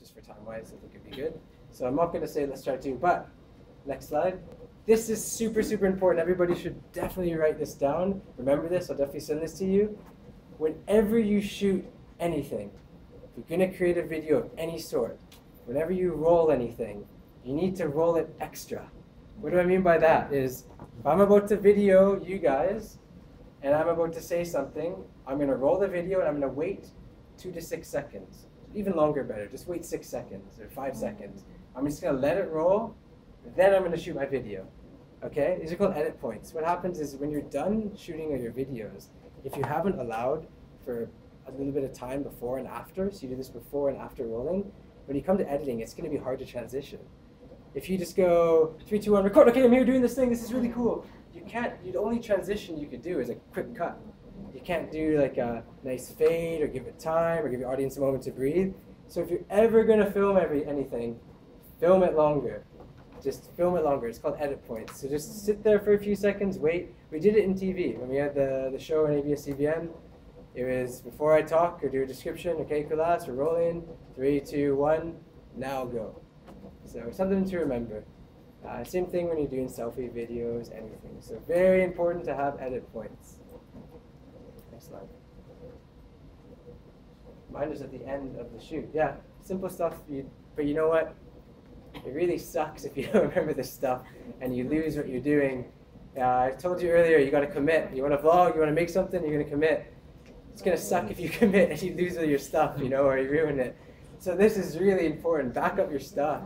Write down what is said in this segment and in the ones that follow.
just for time-wise, I think it'd be good. So I'm not going to say let's try to, but next slide. This is super, super important. Everybody should definitely write this down. Remember this, I'll definitely send this to you. Whenever you shoot anything, if you're going to create a video of any sort, whenever you roll anything, you need to roll it extra. What do I mean by that is, if I'm about to video you guys, and I'm about to say something, I'm going to roll the video and I'm going to wait 2 to 6 seconds. Even longer better, just wait 6 seconds or 5 seconds. I'm just going to let it roll, then I'm going to shoot my video. Okay? These are called edit points. What happens is when you're done shooting your videos, if you haven't allowed for a little bit of time before and after, so you do this before and after rolling, when you come to editing, it's going to be hard to transition. If you just go 3, 2, 1, record, okay, I'm here doing this thing, this is really cool. You can't, the only transition you could do is a quick cut. You can't do like a nice fade or give it time or give your audience a moment to breathe. So if you're ever going to film anything, film it longer. Just film it longer. It's called edit points. So just sit there for a few seconds, wait. We did it in TV. When we had the show on ABS-CBN, it was before I talk or do a description, okay, class, we're rolling, 3, 2, 1, now go. So something to remember. Same thing when you're doing selfie videos, anything. So very important to have edit points. Next slide. Mine is at the end of the shoot. Yeah, simple stuff, but you know what? It really sucks if you don't remember this stuff and you lose what you're doing. I told you earlier, you got to commit. You want to vlog, you want to make something, you're going to commit. It's going to suck if you commit and you lose all your stuff, you know, or you ruin it. So this is really important. Back up your stuff.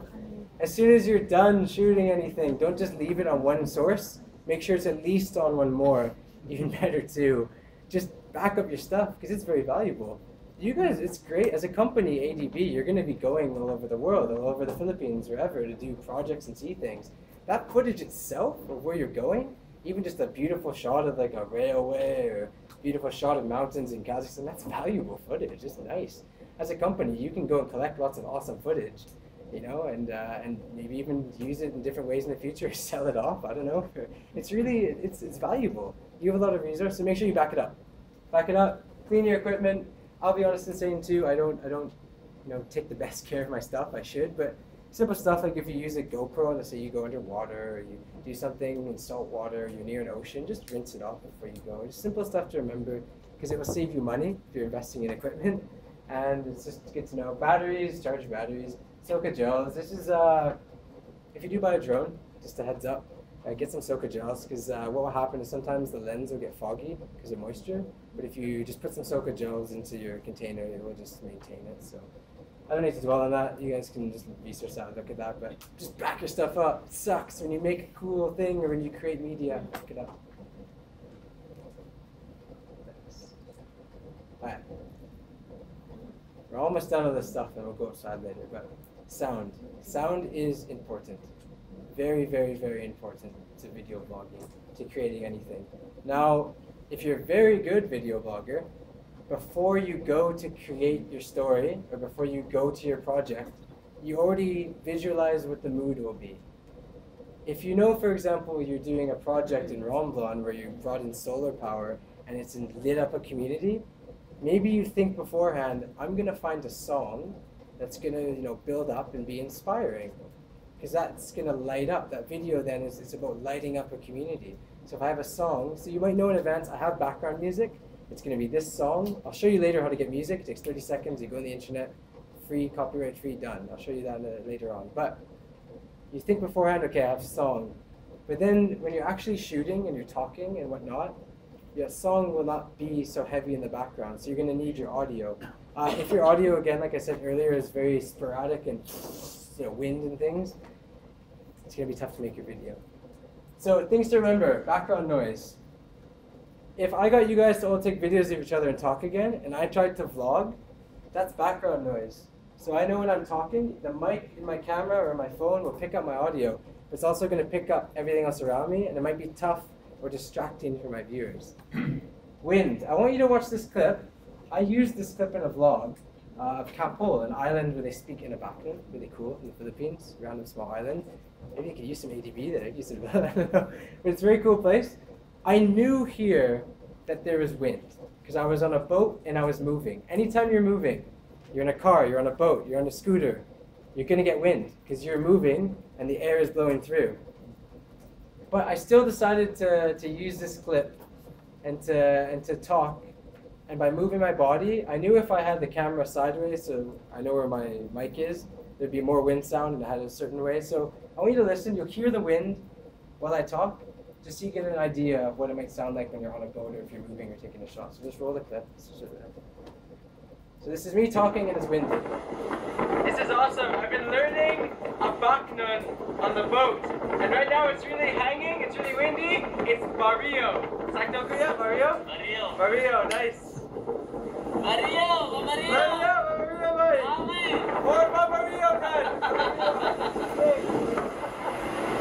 As soon as you're done shooting anything, don't just leave it on one source. Make sure it's at least on one more, even better too. Just back up your stuff because it's very valuable. You guys, it's great. As a company, ADB, you're going to be going all over the world, all over the Philippines, wherever, to do projects and see things. That footage itself of where you're going, even just a beautiful shot of like a railway or a beautiful shot of mountains in Kazakhstan, that's valuable footage. It's nice. As a company, you can go and collect lots of awesome footage, you know, and maybe even use it in different ways in the future, sell it off, I don't know. It's really, it's valuable. You have a lot of resources, so make sure you back it up. Back it up, clean your equipment. I'll be honest in saying too, I don't, you know, take the best care of my stuff. I should, but simple stuff like if you use a GoPro, let's say you go underwater, or you do something in salt water, you're near an ocean, just rinse it off before you go. Just simple stuff to remember, because it will save you money if you're investing in equipment. And it's just good to know. Batteries, charge batteries, silica gels. This is, if you do buy a drone, just a heads up, get some silica gels, because what will happen is sometimes the lens will get foggy because of moisture. But if you just put some silica gels into your container, it will just maintain it. So I don't need to dwell on that. You guys can just research that and look at that. But just back your stuff up. It sucks when you make a cool thing or when you create media. Back it up. Alright. We're almost done with this stuff and we'll go outside later. But sound. Sound is important. Very, very, very important to video blogging, to creating anything. Now, if you're a very good video blogger, before you go to create your story or before you go to your project, you already visualize what the mood will be. If you know, for example, you're doing a project in Romblon where you brought in solar power and it's lit up a community, maybe you think beforehand, I'm going to find a song that's going to, you know, build up and be inspiring. Because that's going to light up. That video then is about lighting up a community. So if I have a song, so you might know in advance, I have background music. It's going to be this song. I'll show you later how to get music. It takes 30 seconds. You go on the internet, free, copyright free, done. I'll show you that later on. But you think beforehand, okay, I have a song. But then when you're actually shooting and you're talking and whatnot, your song will not be so heavy in the background. So you're going to need your audio. If your audio, again, like I said earlier, is very sporadic and, you know, wind and things, it's going to be tough to make your video. So things to remember, background noise. If I got you guys to all take videos of each other and talk again, and I tried to vlog, that's background noise. So I know when I'm talking, the mic in my camera or my phone will pick up my audio, but it's also going to pick up everything else around me, and it might be tough or distracting for my viewers. Wind. I want you to watch this clip. I used this clip in a vlog of Kapol, an island where they speak in a Bacan, really cool, in the Philippines, random small island. Maybe you could use some ADB there, use it, I don't know. But it's a very cool place. I knew here that there was wind, because I was on a boat and I was moving. Anytime you're moving, You're in a car, you're on a boat, you're on a scooter. You're going to get wind because you're moving and the air is blowing through. But I still decided to use this clip and to talk. And by moving my body, I knew if I had the camera sideways, so I know where my mic is, there'd be more wind sound and I had it a certain way. So I want you to listen. You'll hear the wind while I talk, just so you get an idea of what it might sound like when you're on a boat or if you're moving or taking a shot. So just roll the clip. So this is me talking and it's windy. This is awesome. I've been learning a baknon on the boat. And right now it's really hanging, it's really windy. It's Barrio. Sakto kuya? Barrio? Mario. Barrio, nice. Mario, Mario. Barrio, boy. Amen. More Barrio, man.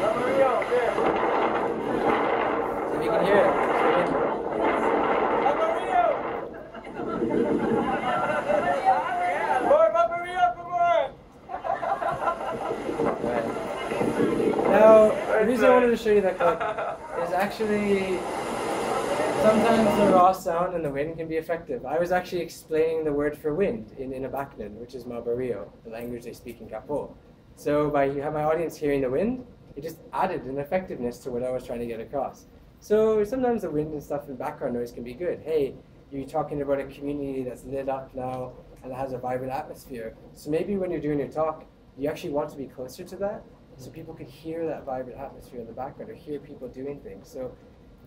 Barrio, there. So you can hear it. Barrio. More Barrio, for more. Now, the reason I wanted to show you that clip is actually sometimes the raw sound and the wind can be effective. I was actually explaining the word for wind in a Baknan, which is Mabario, the language they speak in Kapo. So by you have my audience hearing the wind, it just added an effectiveness to what I was trying to get across. So sometimes the wind and stuff and background noise can be good. Hey, you're talking about a community that's lit up now and it has a vibrant atmosphere. So maybe when you're doing your talk, you actually want to be closer to that, so people could hear that vibrant atmosphere in the background or hear people doing things. So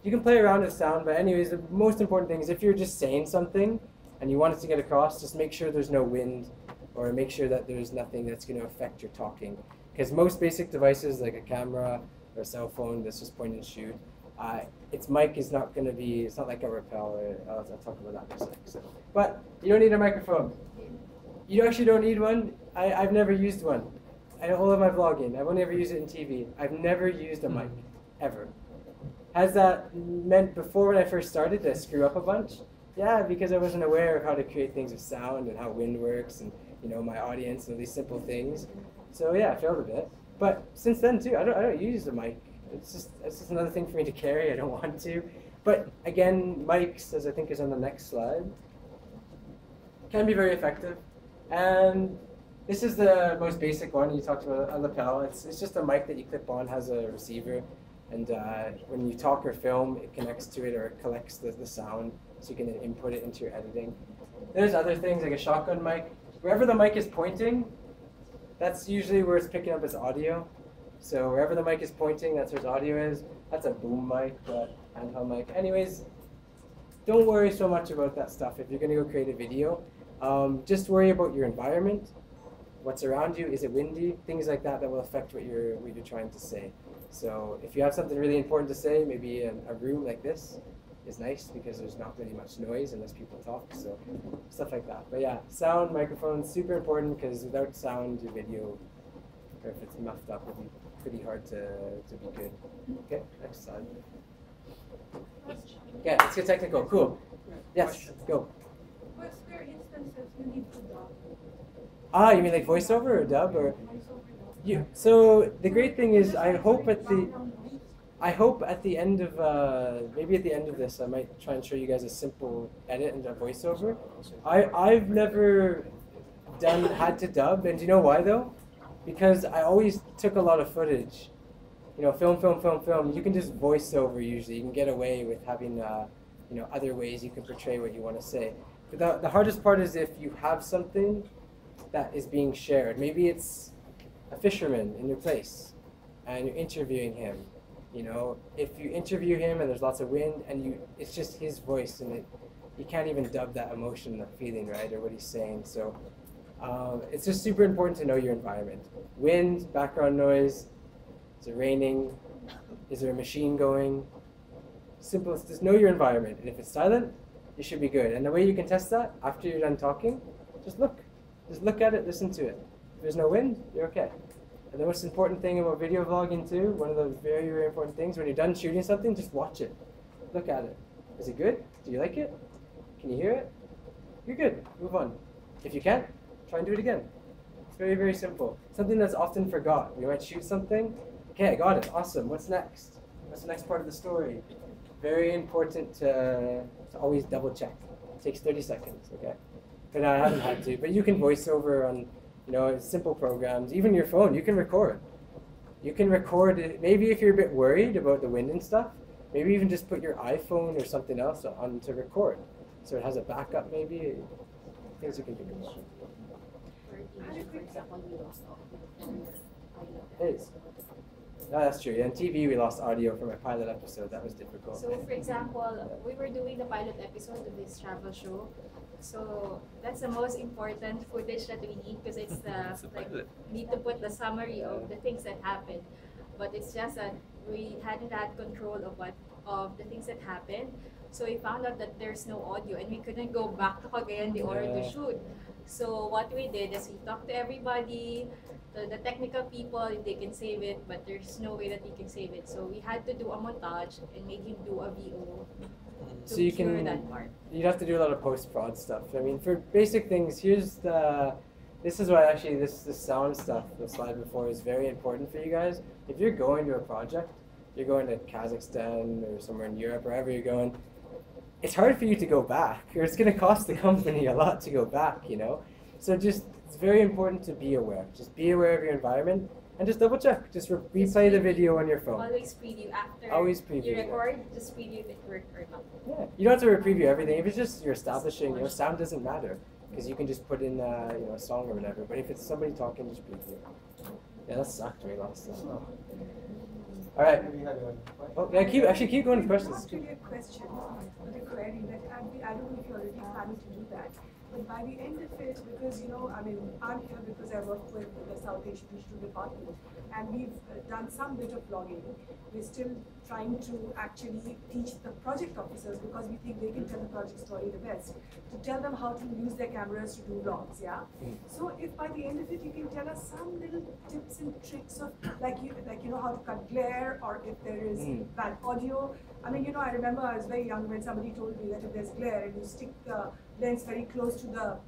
you can play around with sound, but anyways, the most important thing is if you're just saying something and you want it to get across, just make sure there's no wind or make sure that there's nothing that's going to affect your talking. Because most basic devices like a camera or a cell phone that's just point and shoot, its mic is not going to be, it's not like a rappel. I'll talk about that in a sec. So. But you don't need a microphone. You actually don't need one. I've never used one. All of my vlogging, I've only ever used it in TV. I've never used a mic, ever. Has that meant before when I first started that I screw up a bunch? Yeah, because I wasn't aware of how to create things with sound and how wind works and my audience and these simple things. So yeah, I failed a bit. But since then too, I don't use the mic. It's just another thing for me to carry. I don't want to. But again, mics, as I think is on the next slide, can be very effective. And this is the most basic one. You talked about a lapel. It's just a mic that you clip on, has a receiver, and when you talk or film, it connects to it or it collects the sound, so you can then input it into your editing. There's other things like a shotgun mic. Wherever the mic is pointing, that's usually where it's picking up its audio. So wherever the mic is pointing, that's where its audio is. That's a boom mic, handheld mic. Anyways, don't worry so much about that stuff if you're going to go create a video. Just worry about your environment. What's around you, is it windy, things like that will affect what you're trying to say. So if you have something really important to say, maybe a room like this is nice because there's not really much noise unless people talk, so stuff like that. But yeah, sound, microphones, super important because without sound, your video, or if it's muffed up, will be pretty hard to be good. Okay, next slide. Okay, let's get technical, cool. Yes, go. What's there instances you need to dub? Ah, you mean like voiceover or dub or? So the great thing is, I hope at the end of maybe at the end of this, I might try and show you guys a simple edit and a voiceover. I've never had to dub, and do you know why though? Because I always took a lot of footage. Film. You can just voice over usually. You can get away with having other ways you can portray what you want to say. But the hardest part is if you have something that is being shared. Maybe it's a fisherman in your place and you're interviewing him. If you interview him and there's lots of wind and it's just his voice and you can't even dub that emotion, that feeling, right, or what he's saying. So it's just super important to know your environment. Wind, background noise, is it raining? Is there a machine going? Simple, just know your environment. And if it's silent, you should be good. And the way you can test that, after you're done talking, just look. Just look at it, listen to it. If there's no wind, you're okay. And the most important thing about video vlogging too, one of the very, very important things, when you're done shooting something, just watch it. Look at it. Is it good? Do you like it? Can you hear it? You're good. Move on. If you can't, try and do it again. It's very, very simple. Something that's often forgotten. You might shoot something. Okay, I got it. Awesome. What's next? What's the next part of the story? Very important to always double check. It takes 30 seconds, okay? but I haven't had to. But you can voice over on, you know, simple programs. Even your phone, you can record. You can record it. Maybe if you're a bit worried about the wind and stuff, maybe even just put your iPhone or something else on to record, so it has a backup. Maybe things you can do. For example, we lost Hey. No, that's true. On TV, we lost audio from a pilot episode. That was difficult. So, for example, we were doing the pilot episode of this travel show. So that's the most important footage that we need because it's like we need to put the summary of the things that happened. But it's just that we hadn't had control of the things that happened. So we found out that there's no audio and we couldn't go back to Cagayan de Oro to shoot. So what we did is we talked to everybody, the technical people, if they can save it, but there's no way that we can save it. So we had to do a montage and made him do a VO to So you cure can, that part. you'd have to do a lot of post-prod stuff. I mean, for basic things, this is why actually this sound stuff, the slide before, is very important for you guys. If you're going to a project, you're going to Kazakhstan or somewhere in Europe, wherever you're going, it's hard for you to go back, or it's going to cost the company a lot to go back, you know? So it's very important to be aware. Just be aware of your environment and just double check. Just replay the video on your phone. Always preview after Always preview, you yeah. record, just preview if it worked or not. Yeah, you don't have to preview everything. If it's just you're establishing, you know, sound doesn't matter because you can just put in, you know, a song or whatever. But if it's somebody talking, just preview. Yeah, that sucked. We lost that. Oh. All right. Oh, yeah, keep going with questions. Not really a question, but a query that I don't know if you're already planning to do that. But by the end of it, because you know, I mean, I'm here because I work with the South Asian Digital Department, and we've done some bit of blogging. We're still trying to actually teach the project officers because we think they can tell the project story the best. To tell them how to use their cameras to do vlogs, yeah. So if by the end of it you can tell us some little tips and tricks of like you know how to cut glare or if there is bad audio. I mean, you know, I remember I was very young when somebody told me that if there's glare and you stick the lens very close to the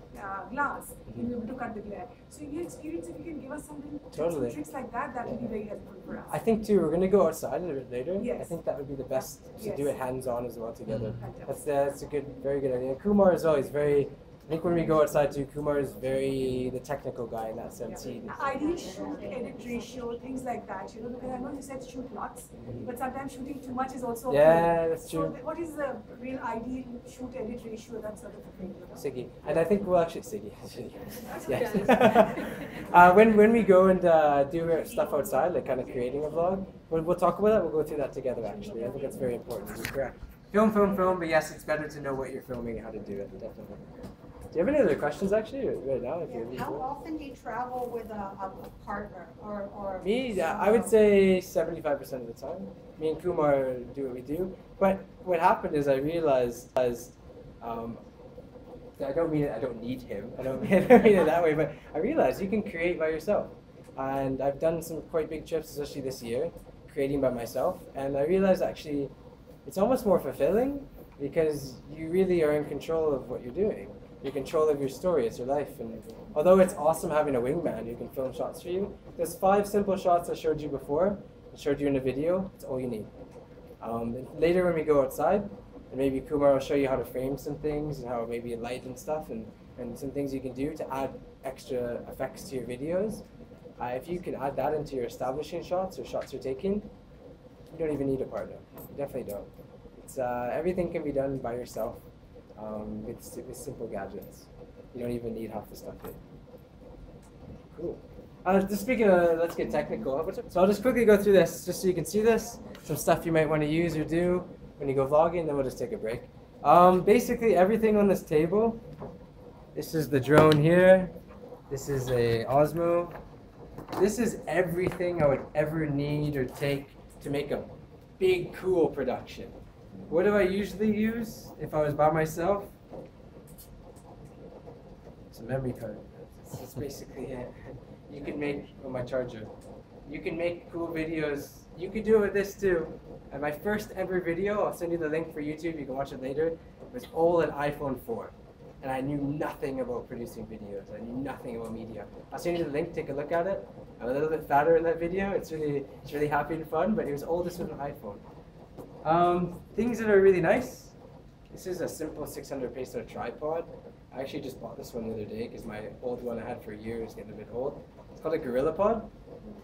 glass, you'll be able to cut the glare. So in your experience, if you can give us some little tips and tricks like that, that would be very helpful for us. I think too, we're going to go outside a bit later. Yes. I think that would be the best to Yes. do it hands-on as well together. Fantastic. That's a very good idea. Kumar as well, he's very, I think when we go outside too, Kumar is very the technical guy in that sense. Yeah. Ideal shoot, edit ratio, things like that, you know, because I know you said shoot lots, but sometimes shooting too much is also Yeah, okay. that's true. So what is the real ideal shoot edit ratio, that sort of a thing, you know? Siggy. And I think we'll actually, Siggy. okay. Yeah. When we go and do stuff outside, like kind of creating a vlog, we'll talk about that. We'll go through that together actually. I think that's very important. You're correct. Film, but yes, it's better to know what you're filming and how to do it, definitely. Do you have any other questions actually right now? How often do you travel with a partner or Me, I would say 75% of the time. Me and Kumar do what we do. But what happened is I realized, I don't mean it, I don't need him. I don't mean it that way. But I realized you can create by yourself. And I've done some quite big trips, especially this year, creating by myself. And I realized actually it's almost more fulfilling because you really are in control of what you're doing. You're in control of your story, it's your life. And although it's awesome having a wingman who can film shots for you, there's 5 simple shots I showed you before, I showed you in a video, it's all you need. Later when we go outside, and maybe Kumar will show you how to frame some things and how maybe light and stuff and some things you can do to add extra effects to your videos. If you can add that into your establishing shots or shots you're taking, you don't even need a partner. You definitely don't. It's, everything can be done by yourself. With simple gadgets. You don't even need half the stuff here. Cool. Just speaking of, let's get technical. So I'll just quickly go through this, just so you can see this. Some stuff you might want to use or do when you go vlogging, then we'll just take a break. Basically everything on this table, this is the drone here. This is a Osmo. This is everything I would ever need or take to make a big, cool production. What do I usually use if I was by myself? It's a memory card. It's basically it. You can make, my charger. You can make cool videos. You could do it with this too. And my first ever video, I'll send you the link for YouTube, you can watch it later, was all an iPhone 4. And I knew nothing about producing videos. I knew nothing about media. I'll send you the link, take a look at it. I'm a little bit fatter in that video. It's really happy and fun, but it was all just with an iPhone. Things that are really nice. This is a simple 600 peso tripod. I actually just bought this one the other day because my old one I had for years is getting a bit old. It's called a gorilla pod,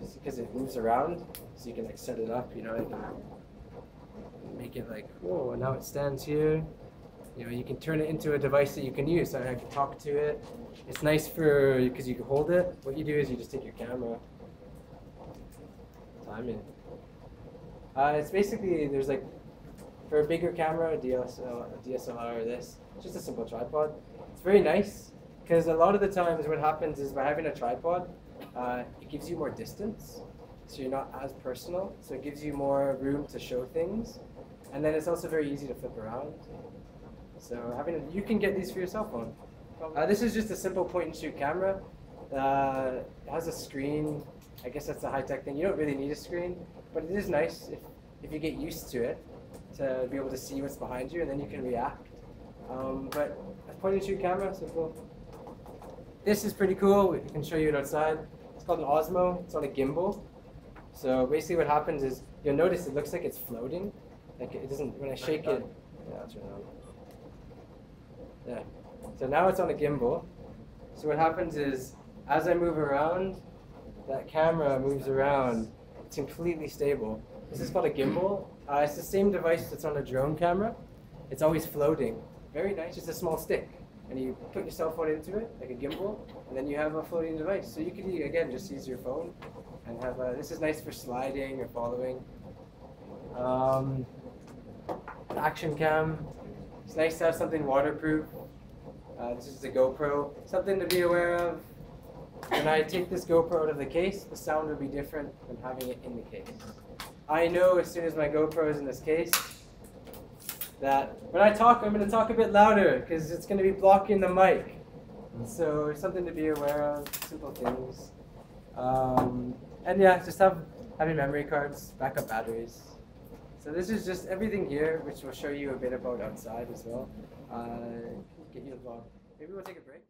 just because it moves around, so you can like set it up, you know, you can make it like, whoa, and now it stands here. You know, you can turn it into a device that you can use, so I can talk to it. It's nice for, because you can hold it. What you do is you just take your camera, time in. It's basically, there's like, for a bigger camera, a DSLR or this, it's just a simple tripod. It's very nice, because a lot of the times what happens is by having a tripod, it gives you more distance, so you're not as personal, so it gives you more room to show things, and then it's also very easy to flip around. So you can get these for your cell phone. This is just a simple point and shoot camera. It has a screen. I guess that's a high-tech thing. You don't really need a screen, but it is nice if you get used to it to be able to see what's behind you, and then you can react. But a point and shoot camera, simple. This is pretty cool. We can show you it outside. It's called an Osmo. It's on a gimbal. So basically what happens is you'll notice it looks like it's floating. Like it doesn't, when I shake it, yeah, I'll turn it on. Yeah. So now it's on a gimbal. So what happens is, as I move around, that camera moves around. It's completely stable. This is called a gimbal. It's the same device that's on a drone camera. It's always floating. Very nice. Just a small stick. And you put your cell phone into it, like a gimbal, and then you have a floating device. So you can, again, just use your phone and have this is nice for sliding or following. Action cam. It's nice to have something waterproof. This is the GoPro. Something to be aware of. When I take this GoPro out of the case, the sound will be different than having it in the case. I know as soon as my GoPro is in this case that when I talk, I'm going to talk a bit louder because it's going to be blocking the mic. So something to be aware of, simple things. And yeah, just having memory cards, backup batteries. So this is just everything here, which will show you a bit about outside as well. Get you involved. Maybe we'll take a break.